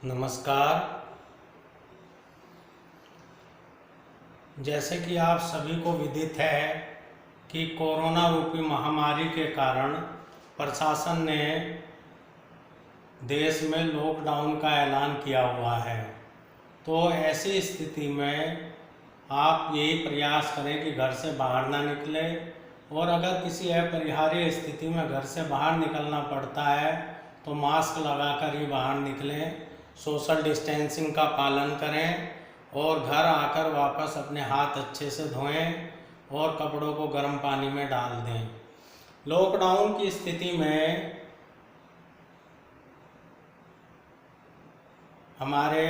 नमस्कार। जैसे कि आप सभी को विदित है कि कोरोना रूपी महामारी के कारण प्रशासन ने देश में लॉकडाउन का ऐलान किया हुआ है। तो ऐसी स्थिति में आप यही प्रयास करें कि घर से बाहर ना निकले, और अगर किसी अपरिहार्य स्थिति में घर से बाहर निकलना पड़ता है तो मास्क लगाकर ही बाहर निकलें, सोशल डिस्टेंसिंग का पालन करें और घर आकर वापस अपने हाथ अच्छे से धोएं और कपड़ों को गर्म पानी में डाल दें। लॉकडाउन की स्थिति में हमारे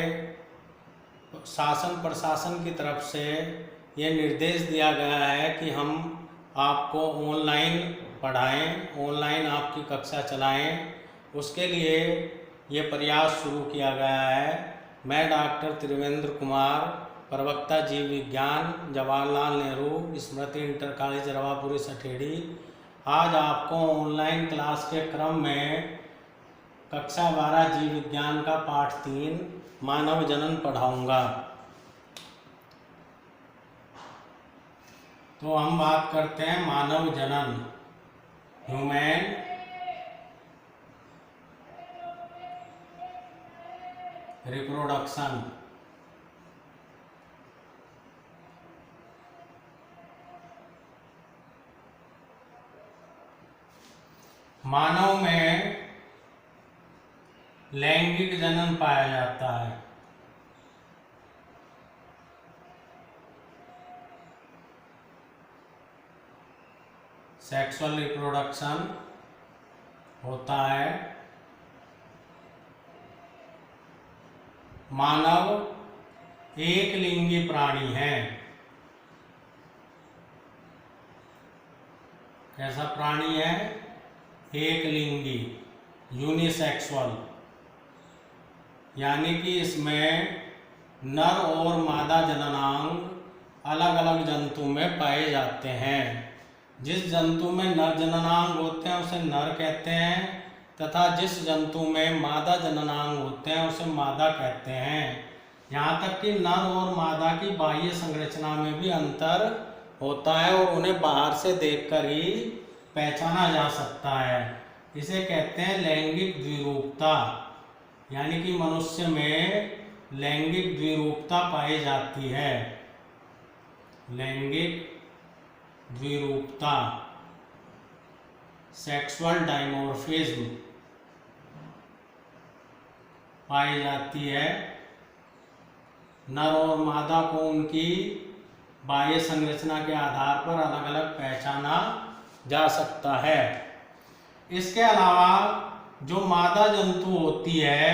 शासन प्रशासन की तरफ से ये निर्देश दिया गया है कि हम आपको ऑनलाइन पढ़ाएं, ऑनलाइन आपकी कक्षा चलाएं। उसके लिए ये प्रयास शुरू किया गया है। मैं डॉक्टर त्रिवेंद्र कुमार, प्रवक्ता जीव विज्ञान, जवाहरलाल नेहरू स्मृति इंटर कॉलेज रवापुरी सठेड़ी, आज आपको ऑनलाइन क्लास के क्रम में कक्षा 12 जीव विज्ञान का पाठ 3 मानव जनन पढ़ाऊंगा। तो हम बात करते हैं मानव जनन, ह्यूमन रिप्रोडक्शन। मानव में लैंगिक जनन पाया जाता है। सेक्सुअल रिप्रोडक्शन होता है। मानव एक लिंगी प्राणी है। कैसा प्राणी है? एक लिंगी, यूनिसेक्सुअल, यानी कि इसमें नर और मादा जननांग अलग अलग जंतु में पाए जाते हैं। जिस जंतु में नर जननांग होते हैं उसे नर कहते हैं, तथा जिस जंतु में मादा जननांग होते हैं उसे मादा कहते हैं। यहाँ तक कि नर और मादा की बाह्य संरचना में भी अंतर होता है और उन्हें बाहर से देखकर ही पहचाना जा सकता है। इसे कहते हैं लैंगिक द्विरूपता, यानी कि मनुष्य में लैंगिक द्विरूपता पाई जाती है। लैंगिक द्विरूपता, सेक्सुअल डायमॉर्फिज्म पाई जाती है। नर और मादा को उनकी बाह्य संरचना के आधार पर अलग अलग पहचाना जा सकता है। इसके अलावा जो मादा जंतु होती है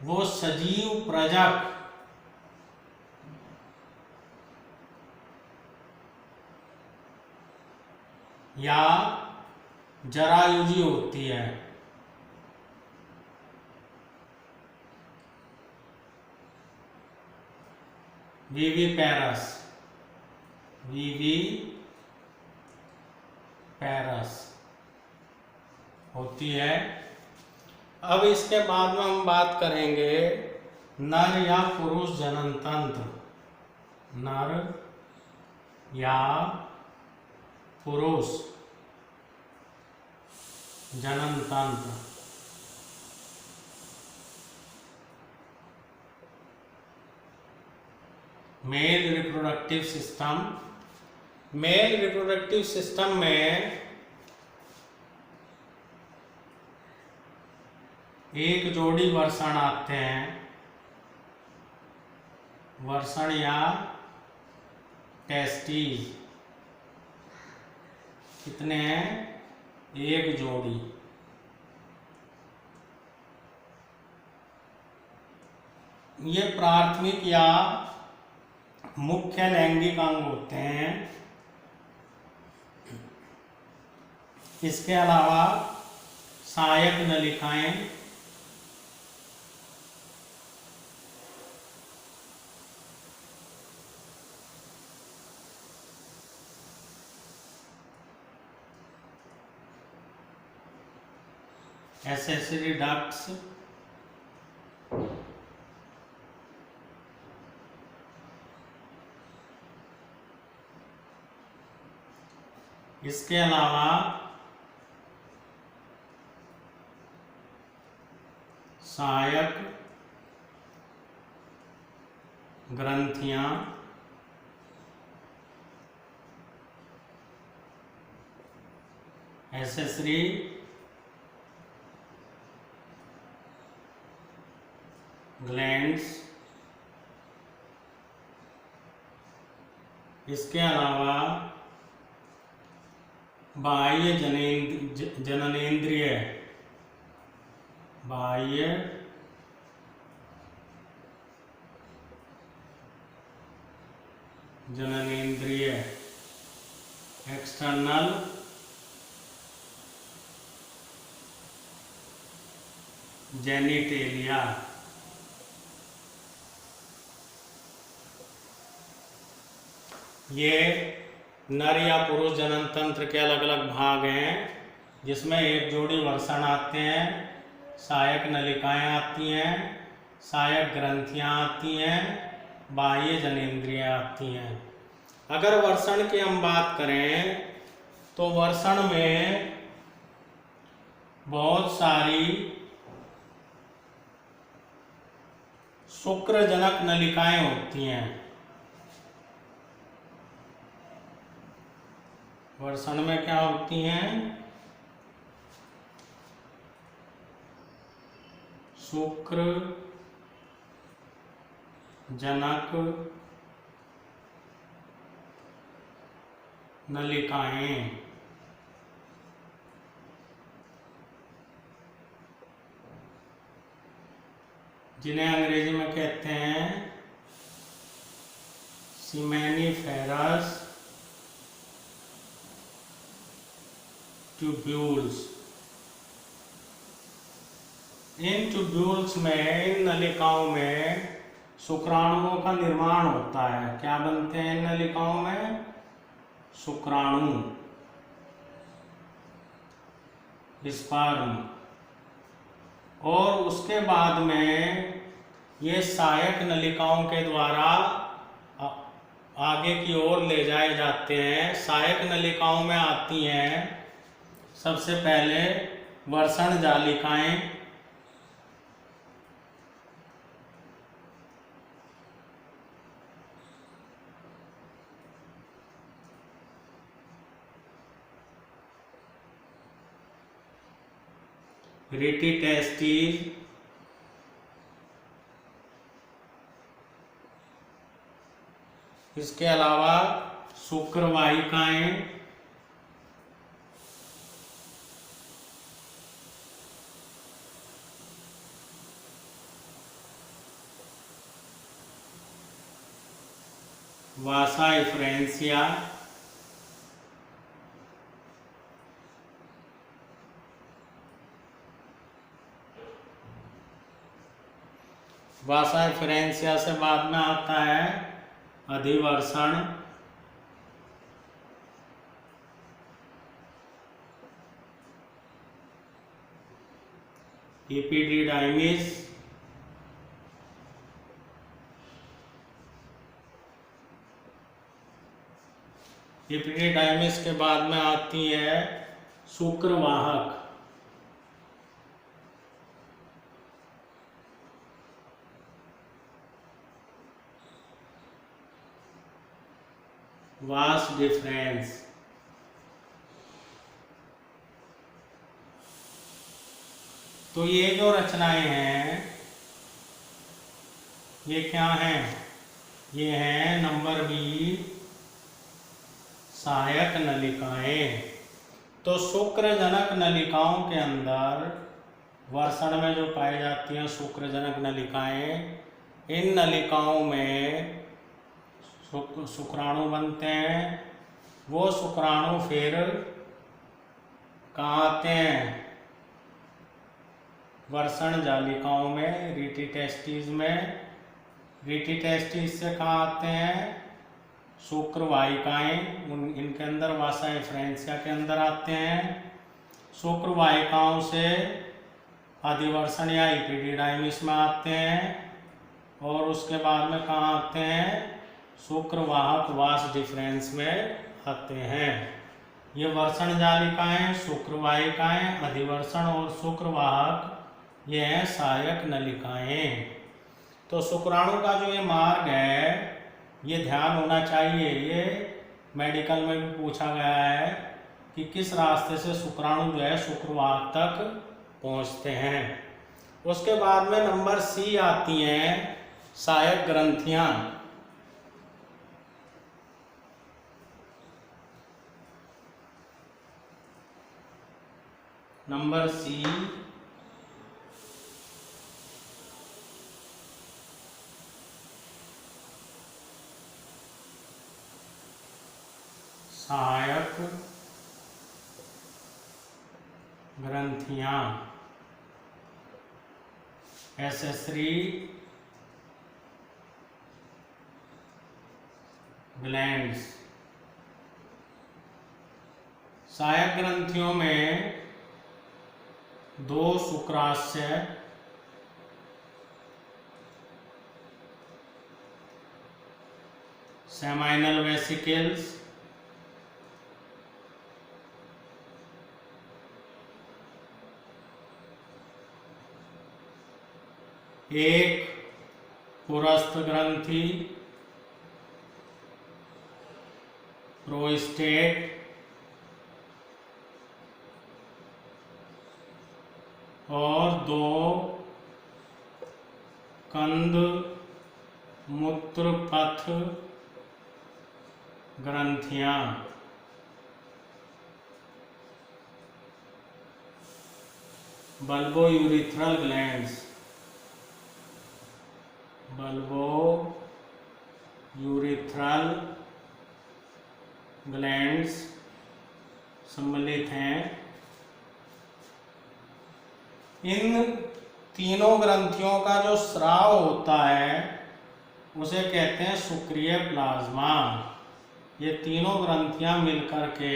वो सजीव प्रजक या जरायुजी होती है। विविपेरस होती है। अब इसके बाद में हम बात करेंगे नर या पुरुष जनन तंत्र। नर या पुरुष जनन तंत्र। Male reproductive system. Male reproductive system में एक जोड़ी वर्षण आते हैं। वर्षण या टेस्टीज कितने हैं? एक जोड़ी। ये प्राथमिक या मुख्य लैंगिक अंग होते हैं। इसके अलावा सहायक नलिकाएं, एसेसरी डक्ट्स, इसके अलावा सहायक ग्रंथियां एसेसरी ग्लैंड्स, इसके अलावा बाह्य जननेंद्रिय, बाह्य जननेंद्रिय एक्सटर्नल जेनिटेलिया, ये नर या पुरुष जनन तंत्र के अलग अलग भाग हैं, जिसमें एक जोड़ी वर्षण आते हैं, सहायक नलिकाएं आती हैं, सहायक ग्रंथियां आती हैं, बाह्य जनेंद्रियां आती हैं। अगर वर्षण की हम बात करें तो वर्षण में बहुत सारी शुक्रजनक नलिकाएं होती हैं। वर्षण में क्या होती हैं? शुक्र जनक नलिकाएं। जिन्हें अंग्रेजी में कहते हैं सीमेनिफेरस ट्यूब्यूल्स। इन ट्यूब्यूल्स में, इन नलिकाओं में शुक्राणुओं का निर्माण होता है। क्या बनते हैं इन नलिकाओं में? शुक्राणु, स्पर्म। और उसके बाद में ये सहायक नलिकाओं के द्वारा आगे की ओर ले जाए जाते हैं। सहायक नलिकाओं में आती हैं सबसे पहले वर्षण जालिकाएं, रेटी टेस्टिस, इसके अलावा शुक्रवाहिकाएं, वासा इफ्रेंसिया, वासा इफ्रेंसिया से बाद में आता है अधिवर्षण, एपिडिडाइमिस, एपिडिडाइमिस के बाद में आती है शुक्रवाहक, वास डिफरेंस। तो ये जो रचनाएं हैं ये क्या हैं? ये हैं नंबर बी सहायक नलिकाएं। तो शुक्रजनक नलिकाओं के अंदर वर्षण में जो पाई जाती हैं शुक्रजनक नलिकाएं, इन नलिकाओं में शुक्राणु बनते हैं। वो शुक्राणु फिर कहाँ आते हैं? वर्षण जालिकाओं में, रीटी टेस्टिस में। रीटी टेस्टिस से कहाँ आते हैं? शुक्रवाहिकाएं, इनके अंदर वासा इफ्रेंसिया के अंदर आते हैं। शुक्रवाहिकाओं से अधिवर्षण या एपिडिडाइमिस में आते हैं और उसके बाद में कहाँ आते हैं? शुक्रवाहक वास डिफरेंस में आते हैं। ये वर्षण जालिकाएं, शुक्रवाहिकाएं, अधिवर्षण और शुक्रवाहक ये हैं सहायक नलिकाएं। तो शुक्राणु का जो ये मार्ग है ये ध्यान होना चाहिए, ये मेडिकल में भी पूछा गया है कि किस रास्ते से शुक्राणु जो है शुक्रवाहक तक पहुंचते हैं। उसके बाद में नंबर सी आती हैं सहायक ग्रंथियां। नंबर सी सहायक ग्रंथियां, एसेसरी ग्लैंड्स। सहायक ग्रंथियों में दो शुक्राशय, सेमाइनल वेसिकल्स, एक पुरस्थ ग्रंथि, प्रोस्टेट, और दो कंद मूत्र पथ ग्रंथियां। Bulbourethral glands, bulbourethral glands सम्मिलित हैं। इन तीनों ग्रंथियों का जो स्राव होता है उसे कहते हैं शुक्रीय प्लाज्मा। ये तीनों ग्रंथियां मिलकर के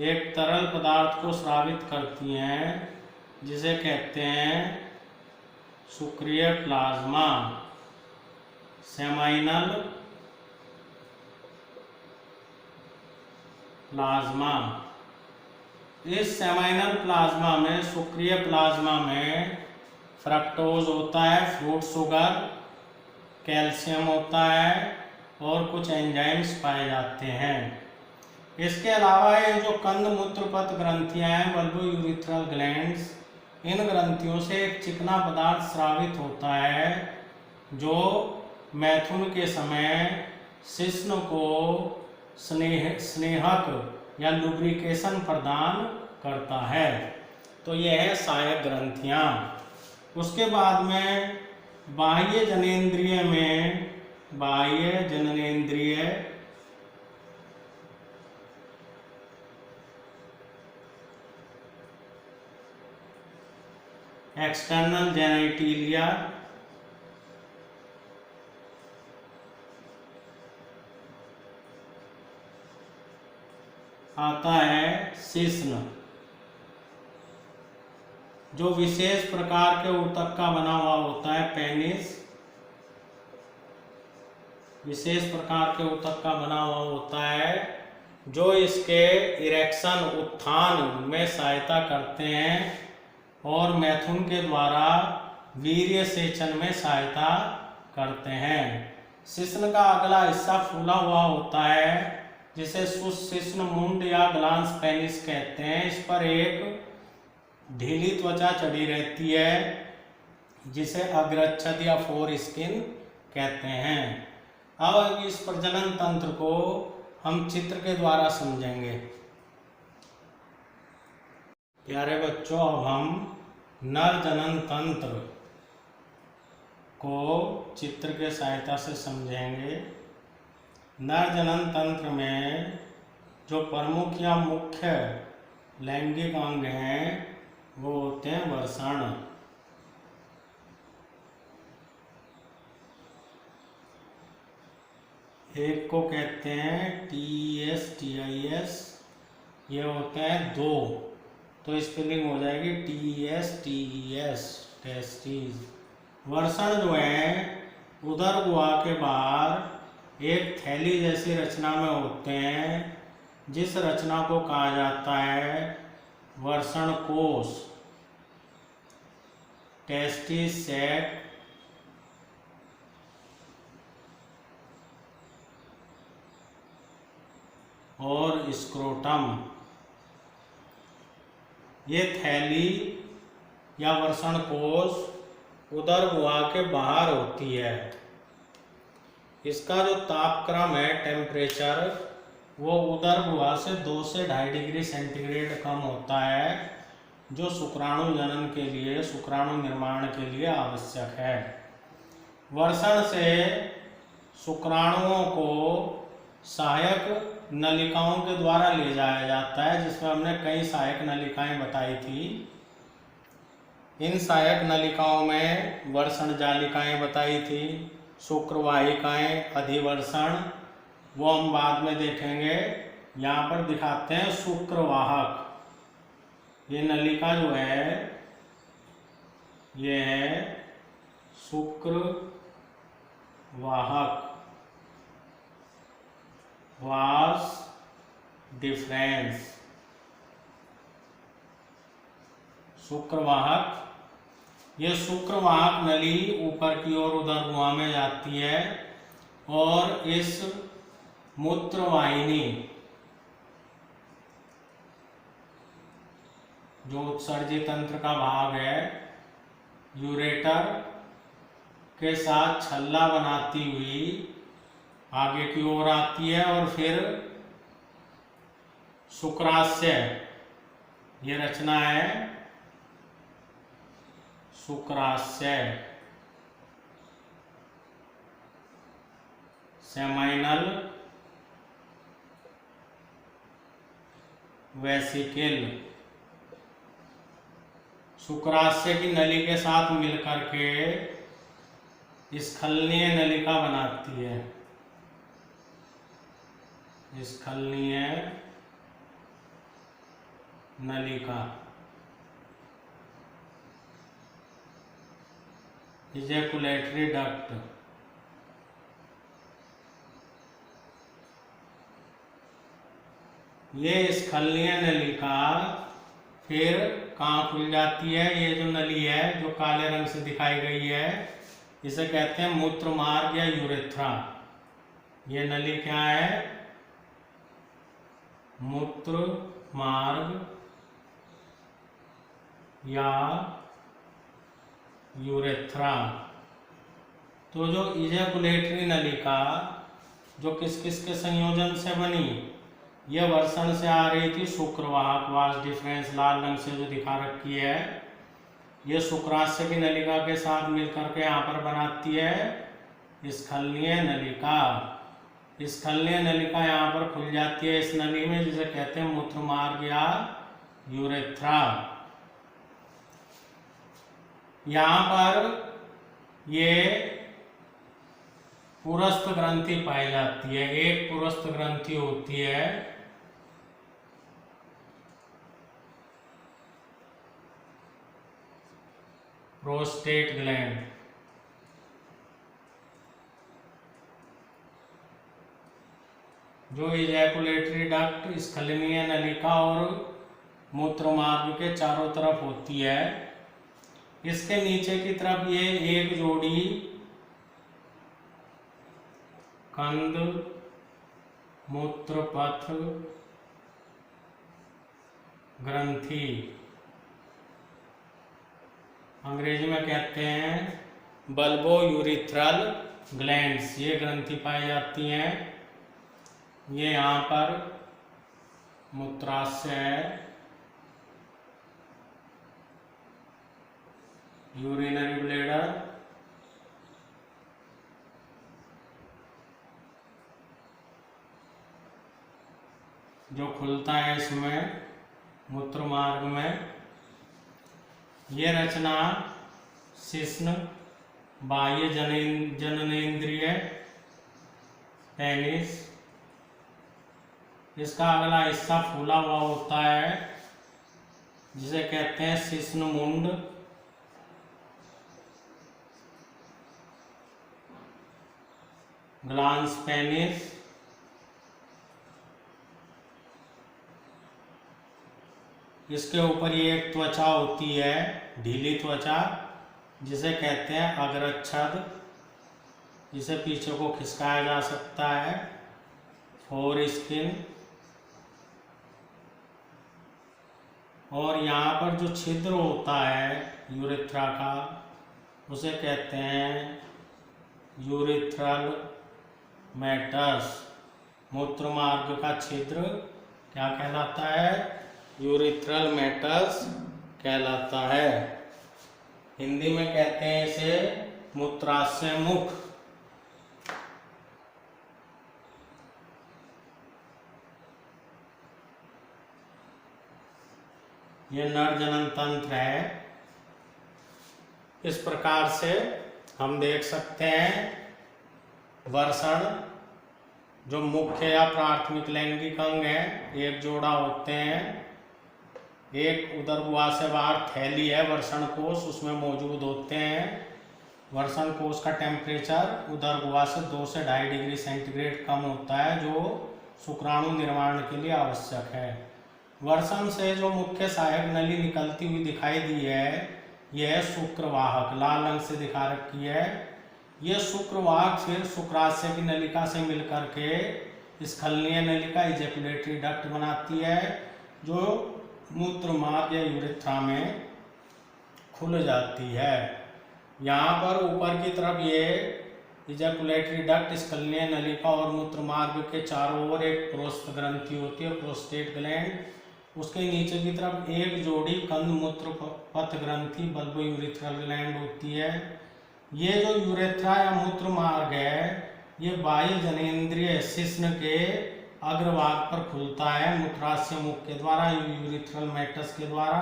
एक तरल पदार्थ को स्रावित करती हैं जिसे कहते हैं शुक्रीय प्लाज्मा, सेमाइनल प्लाज्मा। इस सेमाइनल प्लाज्मा में, शुक्रीय प्लाज्मा में फ्रक्टोज होता है, फ्रूट शुगर, कैल्शियम होता है और कुछ एंजाइम्स पाए जाते हैं। इसके अलावा ये जो कंद मूत्रपथ ग्रंथियां हैं, बल्बो यूरिथ्रल ग्लैंड्स, इन ग्रंथियों से एक चिकना पदार्थ स्रावित होता है जो मैथुन के समय शिश्न को स्नेहक या लुब्रिकेशन प्रदान करता है। तो यह है सहायक ग्रंथियां। उसके बाद में बाह्य जननेंद्रिय में, बाह्य जननेंद्रिय एक्सटर्नल जेनिटलिया, आता है शिश्न, जो विशेष प्रकार के ऊतक का बना हुआ होता है, पेनिस, विशेष प्रकार के ऊतक का बना हुआ होता है जो इसके इरेक्शन, उत्थान में सहायता करते हैं और मैथुन के द्वारा वीर्य सेचन में सहायता करते हैं। शिश्न का अगला हिस्सा फूला हुआ होता है जिसे सुशिश्न मुंड या ग्लांस पेनिस कहते हैं। इस पर एक ढीली त्वचा चढ़ी रहती है जिसे अग्रच्छद या फोर स्किन कहते हैं। अब इस प्रजनन तंत्र को हम चित्र के द्वारा समझेंगे। प्यारे बच्चों, अब हम नर जनन तंत्र को चित्र के सहायता से समझेंगे। नर जनन तंत्र में जो प्रमुख या मुख्य लैंगिक अंग हैं वो होते हैं वर्षण। एक को कहते हैं TES, ये होते हैं दो, तो स्पेलिंग हो जाएगी TES, टेस्टिस। वर्षण जो है उदर गुहा के बाहर एक थैली जैसी रचना में होते हैं जिस रचना को कहा जाता है वर्ण कोश, टेस्टिस, सैक, और स्क्रोटम, ये थैली या वर्ण कोश उदर गुहा के बाहर होती है। इसका जो तापक्रम है, टेम्परेचर, वो उदर गुहा से 2 से 2.5 डिग्री सेंटीग्रेड कम होता है, जो शुक्राणु जनन के लिए, शुक्राणु निर्माण के लिए आवश्यक है। वर्षण से शुक्राणुओं को सहायक नलिकाओं के द्वारा ले जाया जाता है, जिसमें हमने कई सहायक नलिकाएं बताई थी। इन सहायक नलिकाओं में वर्षण जालिकाएं बताई थी, शुक्रवाहिकाएं, अधिवर्षण, वो हम बाद में देखेंगे। यहाँ पर दिखाते हैं शुक्रवाहक। ये नलिका जो है ये है शुक्रवाहक, वास डिफरेंस। शुक्रवाहक, ये शुक्रवाहक नली ऊपर की ओर उदर गुहा में जाती है और इस मूत्रवाहिनी, जो उत्सर्जी तंत्र का भाग है, यूरेटर के साथ छल्ला बनाती हुई आगे की ओर आती है और फिर शुक्राशय, ये रचना है शुक्राशय, सेमाइनल वेसिकल, शुक्राशय की नली के साथ मिलकर के स्खलनीय नलिका बनाती है। स्खलनीय नलिका, इजैकुलेटरी डक्ट, ये स्खलनीय नलिका फिर कहाँ खुल जाती है? ये जो नली है जो काले रंग से दिखाई गई है, इसे कहते हैं मूत्र मार्ग या यूरेथ्रा। ये नली क्या है? मूत्र मार्ग या यूरेथ्रा। तो जो इजैकुलेटरी नलिका जो किस किस के संयोजन से बनी, यह वर्षण से आ रही थी शुक्रवाहक, वास डिफरेंस लाल रंग से जो दिखा रखी है, ये शुक्राशय की नलिका के साथ मिलकर के यहाँ पर बनाती है स्खलनीय नलिका। स्खलनीय नलिका यहाँ पर खुल जाती है इस नली में, जिसे कहते हैं मूत्र मार्ग या यूरेथ्रा। यहाँ पर ये पुरस्थ ग्रंथि पाई जाती है। एक पुरस्थ ग्रंथि होती है, प्रोस्टेट ग्लैंड। जो इजैकुलेटरी डक्ट, स्खलनीय नलिका और मूत्र मार्ग के चारों तरफ होती है। इसके नीचे की तरफ ये एक जोड़ी कंद मूत्रपथ ग्रंथि, अंग्रेजी में कहते हैं बल्बो यूरिथ्रल ग्लैंड्स, ये ग्रंथि पाई जाती हैं। ये यहाँ पर मूत्राशय है, यूरिनरी ब्लैडर, जो खुलता है इसमें मूत्र मार्ग में। ये रचना शिश्न बाह्य जननेंद्रिय पेनिस, इसका अगला हिस्सा फूला हुआ होता है, जिसे कहते हैं शिश्न मुंड। ग्लांस पेनिस, इसके ऊपर ये एक त्वचा होती है, ढीली त्वचा, जिसे कहते हैं अग्रच्छद, जिसे पीछे को खिसकाया जा सकता है, फोर स्किन। और यहाँ पर जो छिद्र होता है यूरेथ्रा का, उसे कहते हैं यूरेथ्रल मेटस। मूत्र मार्ग का छिद्र क्या कहलाता है? यूरेथ्रल मेटस कहलाता है। हिंदी में कहते हैं इसे मूत्राशय मुख। यह नर जनन तंत्र है। इस प्रकार से हम देख सकते हैं वर्षण जो मुख्य या प्राथमिक लैंगिक अंग है, एक जोड़ा होते हैं। एक उदर गुहा से बाहर थैली है वर्षण कोश, उसमें मौजूद होते हैं। वर्षण कोश का टेम्परेचर उदर गुहा से 2 से 2.5 डिग्री सेंटीग्रेड कम होता है, जो शुक्राणु निर्माण के लिए आवश्यक है। वर्षण से जो मुख्य सहायक नली निकलती हुई दिखाई दी है, यह शुक्रवाहक लाल रंग से दिखा रखी है। यह शुक्रवाहक फिर शुक्राशय की नलिका से मिलकर के स्खलनीय नलिका इजैकुलेटरी डक्ट बनाती है, जो मूत्र मार्ग या यूरेथ्रा में खुल जाती है। यहाँ पर ऊपर की तरफ ये इजैकुलेटरी डक्ट, स्खलनीय नलिका और मूत्र मार्ग के चारों ओर एक प्रोस्त ग्रंथि होती है, प्रोस्टेट ग्लैंड। उसके नीचे की तरफ एक जोड़ी कंद मूत्र पथ ग्रंथि, बल्बो यूरेथ्रल ग्लैंड होती है। ये जो यूरेथ्रा या मूत्र मार्ग है, ये बाह्य जनेंद्रिय शिश्न के अग्रभाग पर खुलता है मूत्राशय मुख के द्वारा, यूरेथ्रल मेटस के द्वारा।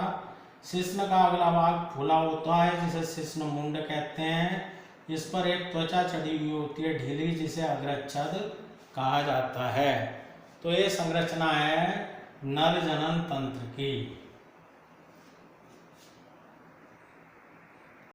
शिश्न का अगला भाग खुला होता है, जिसे शिश्न मुंड कहते हैं। इस पर एक त्वचा चढ़ी हुई होती है ढीली, जिसे अग्रच्छद कहा जाता है। तो ये संरचना है नर जनन तंत्र की।